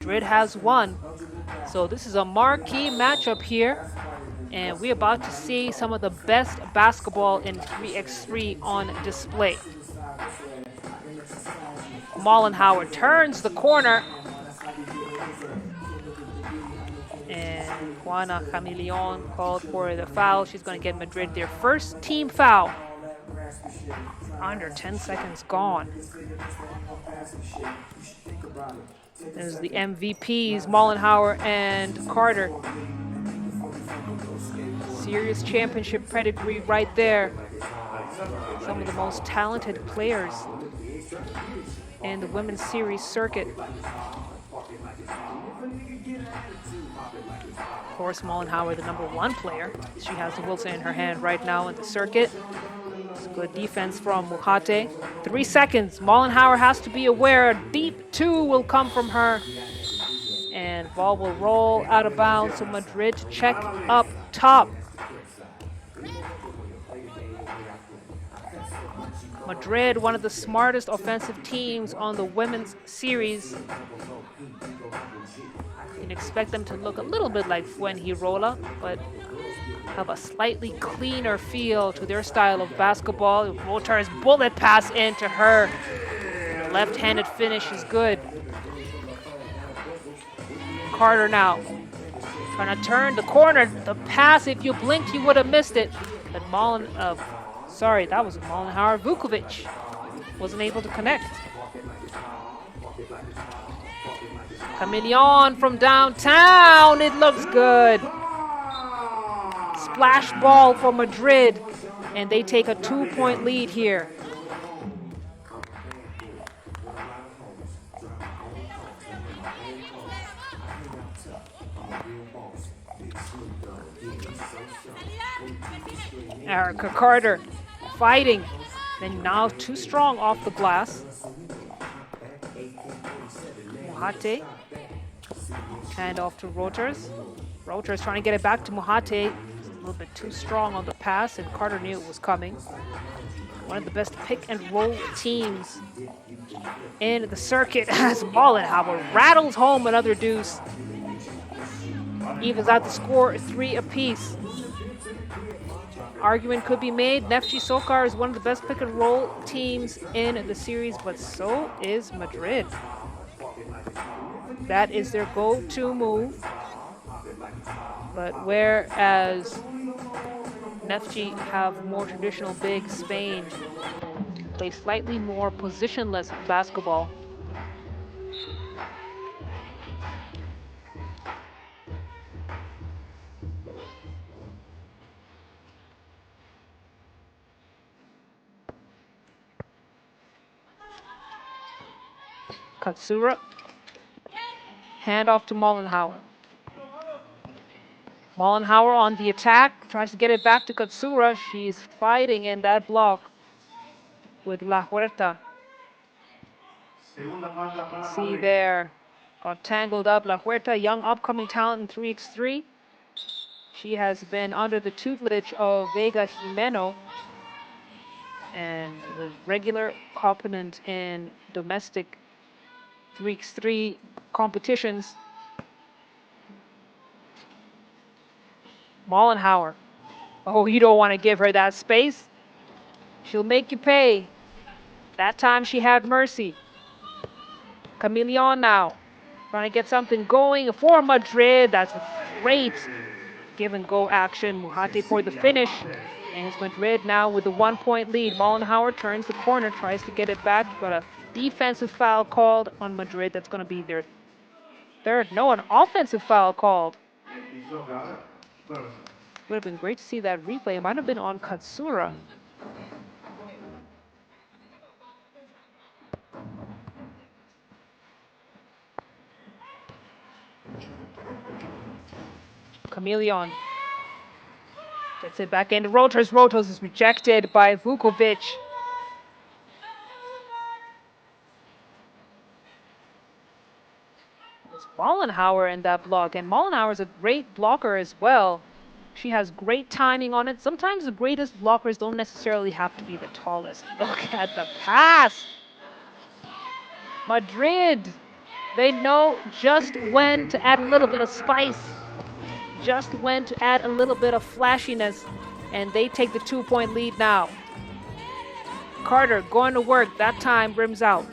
Madrid has won. So this is a marquee matchup here. And we're about to see some of the best basketball in 3x3 on display. Mollenhauer turns the corner. And Juana Camilion called for the foul. She's going to get Madrid their first team foul. Under 10 seconds gone. There's the MVPs, Mollenhauer and Carter. Serious championship pedigree right there. Some of the most talented players in the women's series circuit. Of course, Mollenhauer, the #1 player. She has the Wilson in her hand right now in the circuit. It's good defense from Mujate. 3 seconds. Mollenhauer has to be aware. A deep 2 will come from her. And ball will roll out of bounds. So Madrid check up top. Madrid, one of the smartest offensive teams on the women's series. You can expect them to look a little bit like Fuengirola, but have a slightly cleaner feel to their style of basketball. Voltaire's bullet pass into her. The left-handed finish is good. Carter now. Trying to turn the corner. The pass, if you blinked, you would have missed it. But that was Mollenhauer. Vukovic wasn't able to connect. Camilion from downtown. It looks good. Splash ball for Madrid, and they take a 2-point lead here. Erica Carter fighting, and now too strong off the glass. Mujate, hand off to Roters. Roters trying to get it back to Mujate. A little bit too strong on the pass, and Carter knew it was coming. One of the best pick-and-roll teams in the circuit as Mollenhauer rattles home another deuce. Evens out the score 3 apiece. Argument could be made. Neftchi SOCAR is one of the best pick-and-roll teams in the series, but so is Madrid. That is their go-to move. But whereas Neftchi have more traditional big, Spain play slightly more positionless basketball. Katsura, hand off to Mollenhauer. Mollenhauer on the attack, tries to get it back to Katsura. She's fighting in that block with La Huerta. See there, got tangled up. La Huerta, young upcoming talent in 3x3. She has been under the tutelage of Vega Jimeno and was regular component in domestic 3x3 competitions. Mollenhauer. Oh, you don't want to give her that space. She'll make you pay. That time she had mercy. Camilion now. Trying to get something going for Madrid. That's a great give-and-go action. Mujate for the finish. And it's Madrid now with the 1-point lead. Mollenhauer turns the corner, tries to get it back, but a defensive foul called on Madrid. That's going to be their third. No, an offensive foul called. Would have been great to see that replay. It might have been on Katsura. Camilion gets it back into Roters. Roters is rejected by Vukovic. It's Mollenhauer in that block, and Mollenhauer is a great blocker as well. She has great timing on it. Sometimes the greatest blockers don't necessarily have to be the tallest. Look at the pass. Madrid They know just when to add a little bit of spice, just when to add a little bit of flashiness, and they take the 2-point lead now. Carter going to work. That time rims out.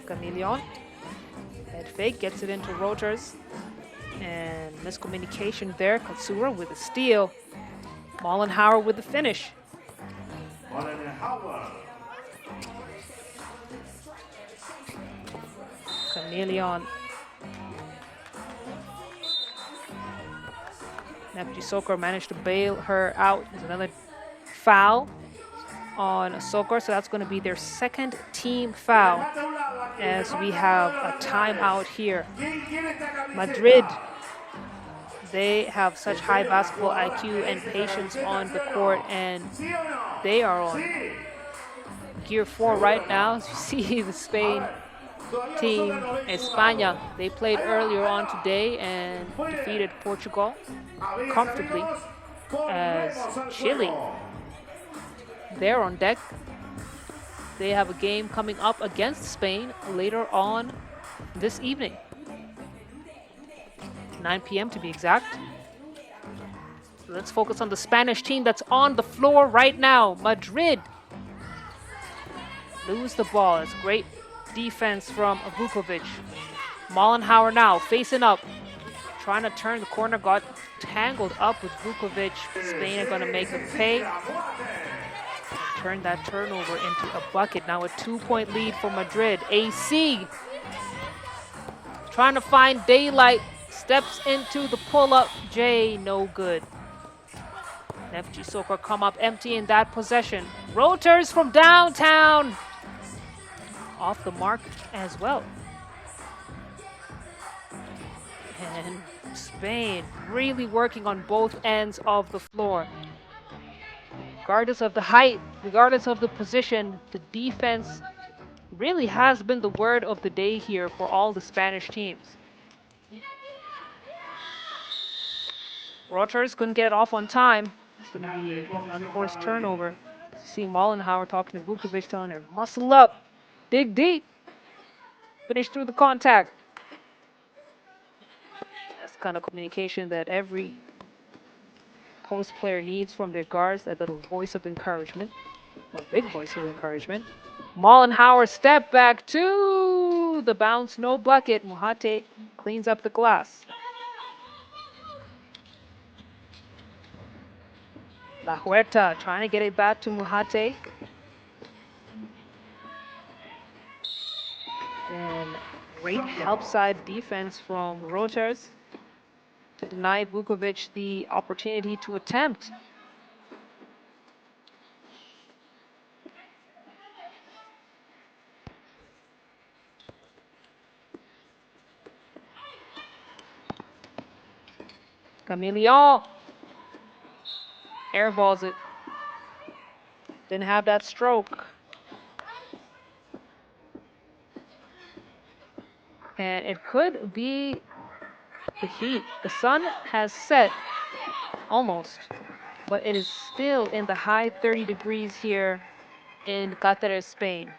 Chameleon. Head fake gets it into Rotors. And miscommunication there. Katsura with a steal. Mollenhauer with the finish. Chameleon. Neftchi SOCAR managed to bail her out. There's another foul on SOCAR, so that's going to be their second team foul as we have a timeout here. Madrid, they have such high basketball IQ and patience on the court, and they are on gear 4 right now. As you see the Spain team, España, they played earlier on today and defeated Portugal comfortably, as Chile, they're on deck. They have a game coming up against Spain later on this evening. 9 p.m. to be exact. Let's focus on the Spanish team that's on the floor right now. Madrid lose the ball. It's great defense from Vukovic. Mollenhauer now facing up, trying to turn the corner, got tangled up with Vukovic. Spain are going to make them pay. Turn that turnover into a bucket. Now a 2-point lead for Madrid. AC trying to find daylight. Steps into the pull-up. J, no good. Neftchi SOCAR come up empty in that possession. Rotors from downtown. Off the mark as well. And Spain really working on both ends of the floor. Regardless of the height, regardless of the position, the defense really has been the word of the day here for all the Spanish teams. Rotors couldn't get it off on time. It's going to be an unforced turnover. See Mollenhauer talking to Vukovic, telling her, muscle up, dig deep, finish through the contact. That's the kind of communication that every post player needs from their guards, that little voice of encouragement, a big voice of encouragement. Mollenhauer step back to the bounce, no bucket. Muhate cleans up the glass. La Huerta trying to get it back to Muhate. And great help side defense from Rotors to deny Vukovic the opportunity to attempt. Chameleon airballs it. Didn't have that stroke. And it could be the heat. The sun has set almost, but it is still in the high 30 degrees here in Càceres, Spain.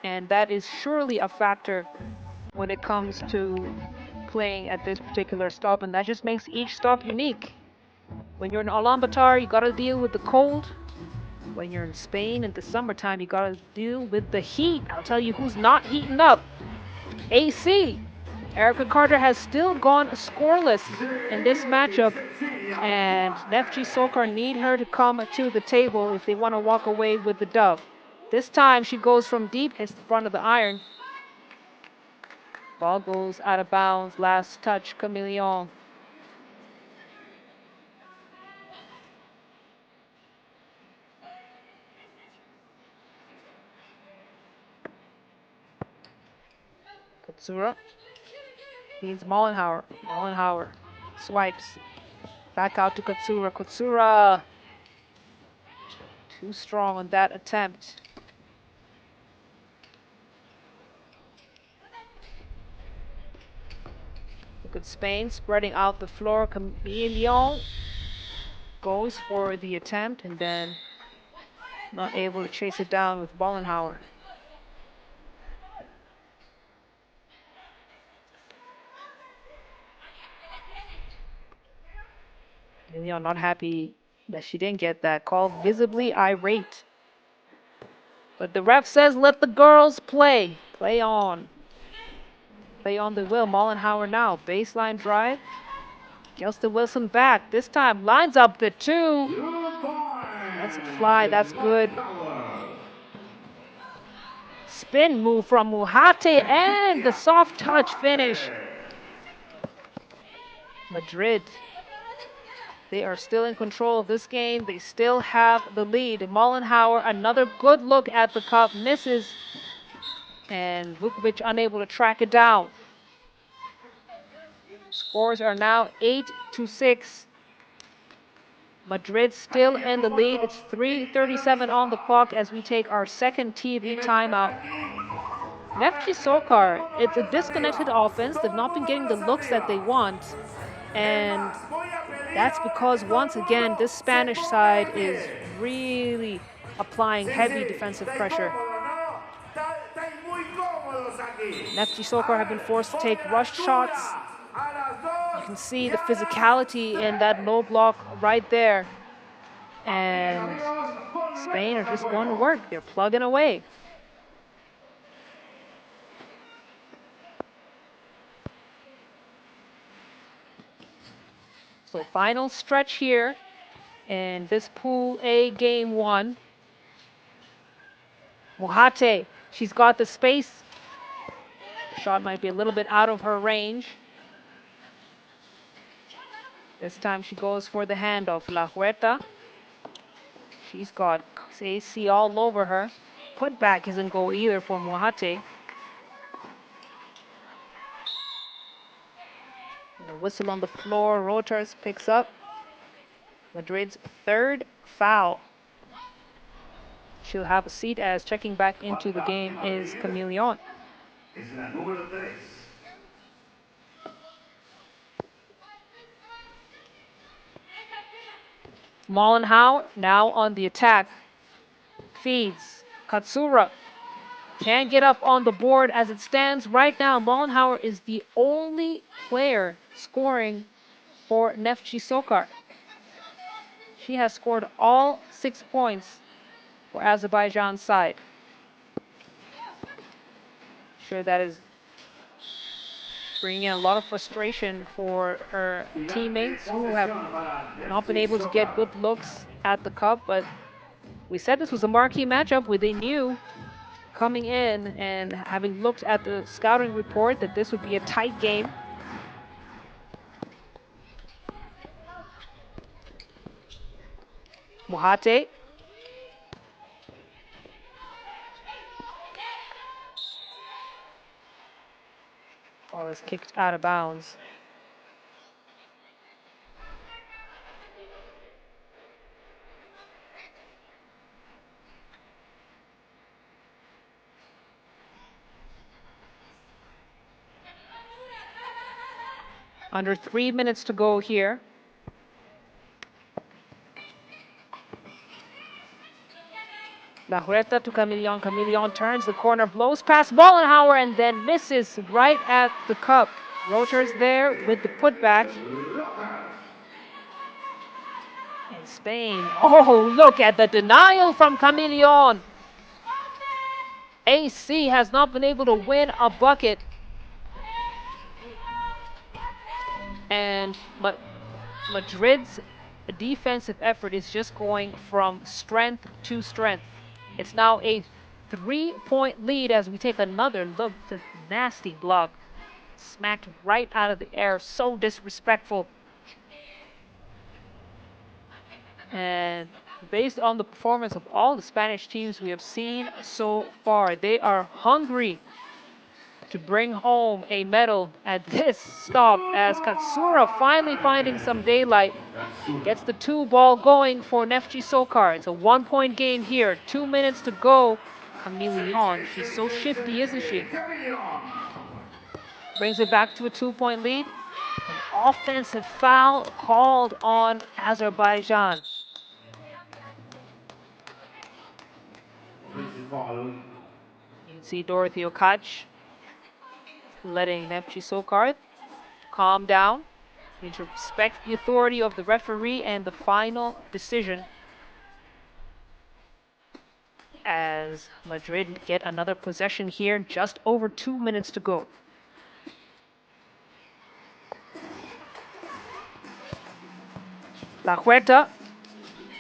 And that is surely a factor when it comes to playing at this particular stop, and that just makes each stop unique. When you're in Ulaanbaatar, you gotta deal with the cold. When you're in Spain in the summertime, you gotta deal with the heat. I'll tell you who's not heating up. AC. Erica Carter has still gone scoreless in this matchup, and Neftchi SOCAR need her to come to the table if they want to walk away with the dub. This time she goes from deep, hits the front of the iron. Ball goes out of bounds. Last touch, Chameleon. Katsura needs Mollenhauer. Mollenhauer swipes. Back out to Katsura. Katsura too strong on that attempt. Look at Spain spreading out the floor. Chameleon goes for the attempt and then Not able to chase it down with Bollenhauer. Leon not happy that she didn't get that call, visibly irate. But the ref says let the girls play. Play on. Play on the will. Mollenhauer now. Baseline drive. Gelston Wilson back. This time lines up the two. That's a fly. That's good. Spin move from Muhate and the soft touch finish. Madrid. They are still in control of this game. They still have the lead. Mollenhauer, another good look at the cup, misses. And Vukovic unable to track it down. Scores are now 8-6. Madrid still in the lead. It's 3:37 on the clock as we take our second TV timeout. Neftchi SOCAR, it's a disconnected offense. They've not been getting the looks that they want. And that's because, once again, this Spanish side is really applying heavy defensive pressure. Neftchi SOCAR have been forced to take rush shots. You can see the physicality in that low block right there. And Spain are just going to work. They're plugging away. So final stretch here in this Pool A Game 1. Muhate, she's got the space. Shot might be a little bit out of her range. This time she goes for the handoff. La Huerta. She's got AC all over her. Putback isn't go either for Muhate. The whistle on the floor. Roters picks up Madrid's third foul. She'll have a seat as checking back into the game is Camille. Mollenhauer now on the attack. Feeds. Katsura can't get up on the board as it stands right now. Mollenhauer is the only player scoring for Neftchi SOCAR. She has scored all 6 points for Azerbaijan's side. Sure, that is bringing in a lot of frustration for her teammates who have not been able to get good looks at the cup, but we said this was a marquee matchup where they knew coming in and having looked at the scouting report that this would be a tight game. Muhate. Ball is kicked out of bounds. Under 3 minutes to go here. La Huerta to Camillon. Camillon turns the corner, blows past Mollenhauer, and then misses right at the cup. Roters there with the putback. And Spain. Oh, look at the denial from Camillon. AC has not been able to win a bucket. But Madrid's defensive effort is just going from strength to strength. It's now a 3-point lead as we take another look. This nasty block. Smacked right out of the air. So disrespectful. And based on the performance of all the Spanish teams we have seen so far, they are hungry to bring home a medal at this stop as Katsura finally finding some daylight. Gets the 2-ball going for Neftchi SOCAR. It's a 1-point game here. 2 minutes to go. Camille, she's so shifty, isn't she? Brings it back to a 2-point lead. An offensive foul called on Azerbaijan. You can see Dorothy Okach letting Neftchi SOCAR calm down. You need to respect the authority of the referee and the final decision, as Madrid get another possession here, just over 2 minutes to go. La Huerta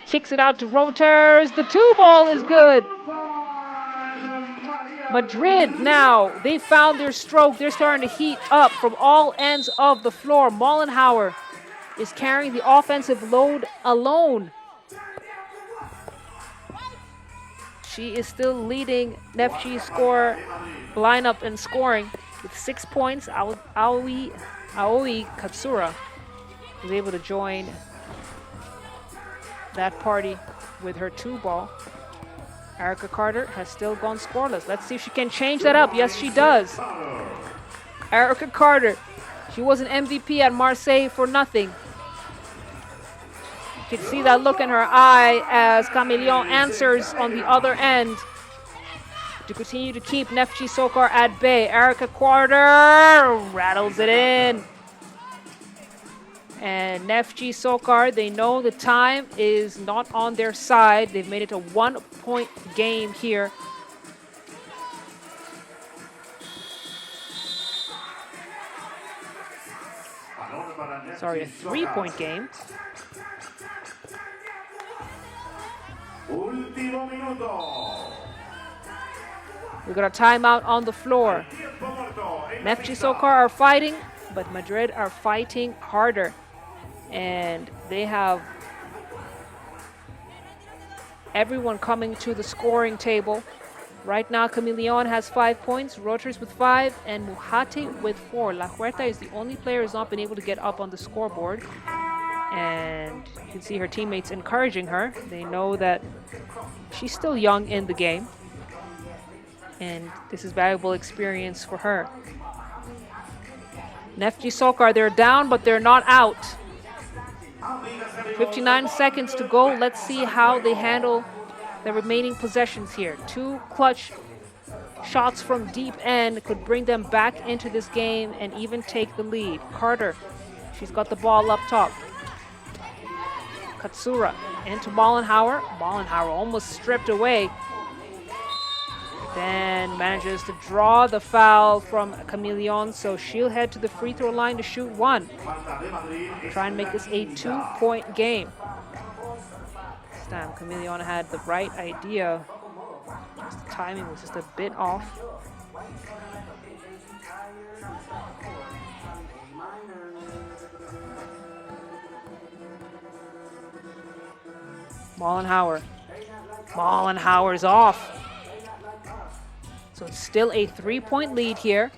kicks it out to Roters. The 2-ball is good. Madrid now, they found their stroke. They're starting to heat up from all ends of the floor. Mollenhauer is carrying the offensive load alone. She is still leading Neftchi's score lineup in scoring with 6 points. Aoi Katsura was able to join that party with her 2-ball. Erica Carter has still gone scoreless. Let's see if she can change that up. Yes, she does. Erica Carter, she was an MVP at Marseille for nothing. You can see that look in her eye as Camillon answers on the other end to continue to keep Neftchi SOCAR at bay. Erica Carter rattles it in. And Neftchi SOCAR, they know the time is not on their side. They've made it a 1-point game here. Sorry, a 3-point game. We got a timeout on the floor. Neftchi SOCAR are fighting, but Madrid are fighting harder. And they have everyone coming to the scoring table. Right now, Camillon has 5 points, Roters with 5, and Muhate with 4. La Huerta is the only player who's not been able to get up on the scoreboard. And you can see her teammates encouraging her. They know that she's still young in the game. And this is valuable experience for her. Neftchi SOCAR, they're down, but they're not out. 59 seconds to go. Let's see how they handle the remaining possessions here. 2 clutch shots from deep end could bring them back into this game and even take the lead. Carter, she's got the ball up top. Katsura into Mollenhauer. Mollenhauer almost stripped away. Then manages to draw the foul from Camillon, so she'll head to the free throw line to shoot 1. Try and make this a 2-point game. This time Camillon had the right idea. Just the timing was just a bit off. Mollenhauer. Mollenhauer's off. So it's still a 3-point lead here.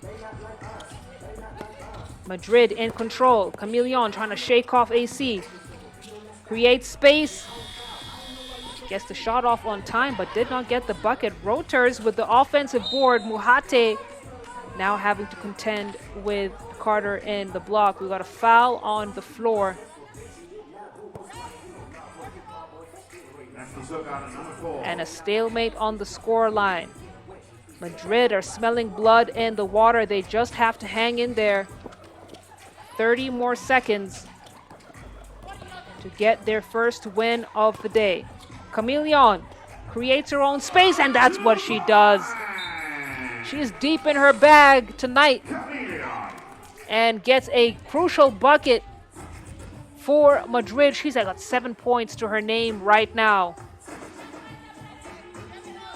Madrid in control. Camillon trying to shake off AC. Creates space. Gets the shot off on time, but did not get the bucket. Roters with the offensive board. Muhate now having to contend with Carter in the block. We got a foul on the floor. And a stalemate on the score line. Madrid are smelling blood in the water. They just have to hang in there. 30 more seconds to get their first win of the day. Camillon creates her own space, and that's what she does. She's deep in her bag tonight and gets a crucial bucket for Madrid. She's got 7 points to her name right now.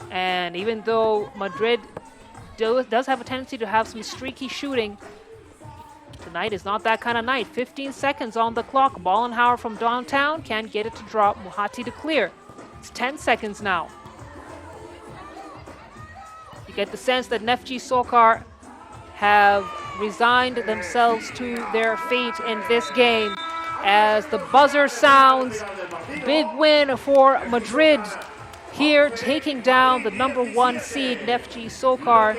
And even though Madrid does have a tendency to have some streaky shooting, tonight is not that kind of night. 15 seconds on the clock. Mollenhauer from downtown can't get it to drop. Muhate to clear. It's 10 seconds now. You get the sense that Neftchi SOCAR have resigned themselves to their fate in this game as the buzzer sounds. Big win for Madrid here, taking down the #1 seed Neftchi SOCAR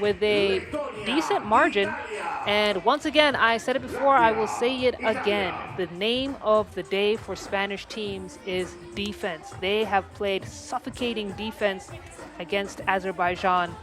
with a decent margin. And once again, I said it before, I will say it again. The name of the day for Spanish teams is defense. They have played suffocating defense against Azerbaijan.